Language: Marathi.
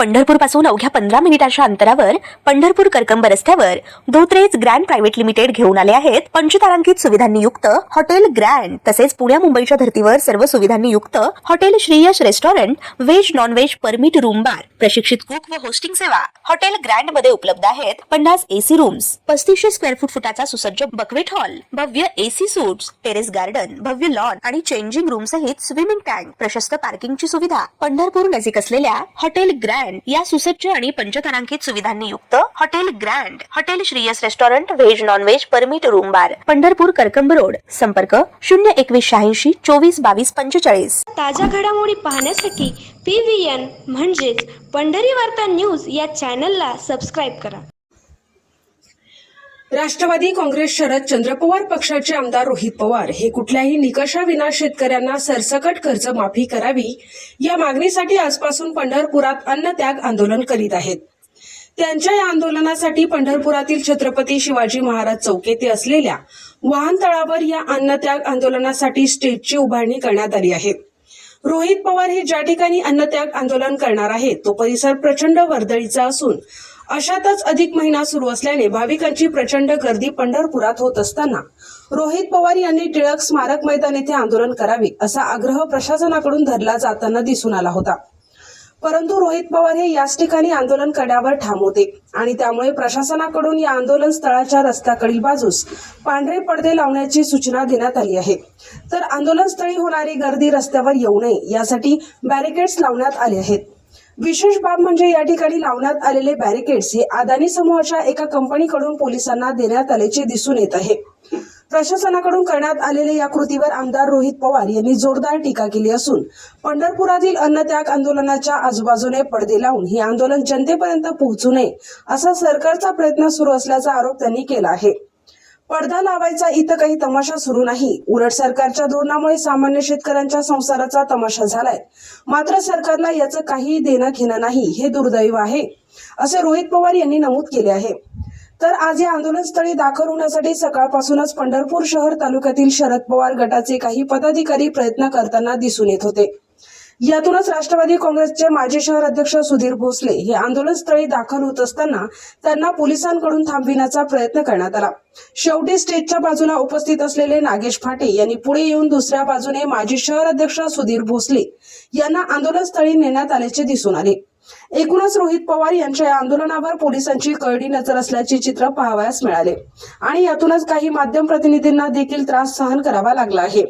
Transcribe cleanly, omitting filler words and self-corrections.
पंढरपूर पासून अवघ्या 15 मिनिटांच्या अंतरावर पंढरपूर करकंब रस्त्यावर धोत्रेज ग्रँड प्रायव्हेट लिमिटेड घेऊन आले आहेत पंचतारांकित सुविधांनी युक्त हॉटेल ग्रँड। तसेच पुण्या मुंबईच्या धर्तीवर सर्व सुविधांनी युक्त hotel Shriyash restaurant, veg non veg permit room bar, प्रशिक्षित कुक व होस्टिंग सेवा हॉटेल ग्रँड मध्ये उपलब्ध आहेत। 50 एसी रूम्स, 3500 स्क्वेअर फुटाचा सुसज्ज बकवेट हॉल, भव्य एसी सूट्स, टेरेस गार्डन, भव्य लॉन आणि चेंजिंग रूम सहित स्विमिंग टँक, प्रशस्त पार्किंगची सुविधा। पंढरपूर नजीक असलेल्या हॉटेल ग्रँड या सुसज्ज आणि पंचतारांकित सुविधांनी युक्त hotel grand, hotel Shriyas restaurant, veg non veg permit room बार, पंढरपूर करकंब रोड। संपर्क 02186 24 22 45। ताज्या घडामोडी पाहण्यासाठी PVN म्हणजेच पंढरी वार्ता न्यूज या चॅनलला सबस्क्राईब करा। राष्ट्रवादी काँग्रेस शरदचंद्र पवार पक्षाचे आमदार रोहित पवार हे कुठल्याही निकषाविना शेतकऱ्यांना सरसकट कर्जमाफी करावी या मागणीसाठी आजपासून पंढरपुरात अन्नत्याग आंदोलन करीत आहेत। त्यांच्या या आंदोलनासाठी पंढरपुरातील छत्रपती शिवाजी महाराज चौक येथे असलेल्या वाहनतळावर या अन्नत्याग आंदोलनासाठी स्टेजची उभारणी करण्यात आली आहे। रोहित पवार हे ज्या ठिकाणी अन्नत्याग आंदोलन करणार आहेत तो परिसर प्रचंड वर्दळीचा असून अशातच अधिक महिना सुरू असल्याने भाविकांची प्रचंड गर्दी पंढरपुरात होत असताना रोहित पवार यांनी टिळक स्मारक मैदान येथे आंदोलन करावे असा आग्रह प्रशासनाकडून धरला जाताना दिसून आला होता। परंतु रोहित पवार हे याच ठिकाणी आंदोलन करण्यावर ठाम होते आणि त्यामुळे प्रशासनाकडून या आंदोलन स्थळाच्या रस्त्याकडील बाजूस पांढरे पडदे लावण्याची सूचना देण्यात आली आहे। तर आंदोलनस्थळी होणारी गर्दी रस्त्यावर येऊ नये यासाठी बॅरिकेड्स लावण्यात आले आहेत। विशेष बाब म्हणजे या ठिकाणी लावण्यात आलेले बॅरिकेड्स हे अदानी समूहाच्या एका कंपनीकडून पोलिसांना देण्यात आल्याचे दिसून येत आहे। प्रशासनाकडून करण्यात आलेल्या या कृतीवर आमदार रोहित पवार यांनी जोरदार टीका केली असून पंढरपुरातील अन्नत्याग आंदोलनाच्या आजूबाजूने पडदे लावून हे आंदोलन जनतेपर्यंत पोहोचू नये असा सरकारचा प्रयत्न सुरू असल्याचा आरोप त्यांनी केला आहे। पडदा लावायचा इथं काही तमाशा सुरू नाही, उलट सरकारच्या धोरणामुळे सामान्य शेतकऱ्यांच्या संसाराचा तमाशा झालाय। मात्र सरकारला याचं काही देणं घेणं नाही हे दुर्दैव आहे असे रोहित पवार यांनी नमूद केले आहे। तर आज या आंदोलनस्थळी दाखल होण्यासाठी सकाळपासूनच पंढरपूर शहर तालुक्यातील शरद पवार गटाचे काही पदाधिकारी प्रयत्न करताना दिसून येत होते। यातूनच राष्ट्रवादी काँग्रेसचे माजी शहर अध्यक्ष सुधीर भोसले हे आंदोलनस्थळी दाखल होत असताना त्यांना पोलिसांकडून थांबविण्याचा प्रयत्न करण्यात आला। शेवटी स्टेजच्या बाजूला उपस्थित असलेले नागेश फाटे यांनी पुढे येऊन दुसऱ्या बाजूने माजी शहर अध्यक्ष सुधीर भोसले यांना आंदोलनस्थळी नेण्यात आल्याचे दिसून आले। एकूणच रोहित पवार यांच्या या आंदोलनावर पोलिसांची करडी नजर असल्याचे चित्र पाहावयास मिळाले आणि यातूनच काही माध्यम प्रतिनिधींना देखील त्रास सहन करावा लागला आहे।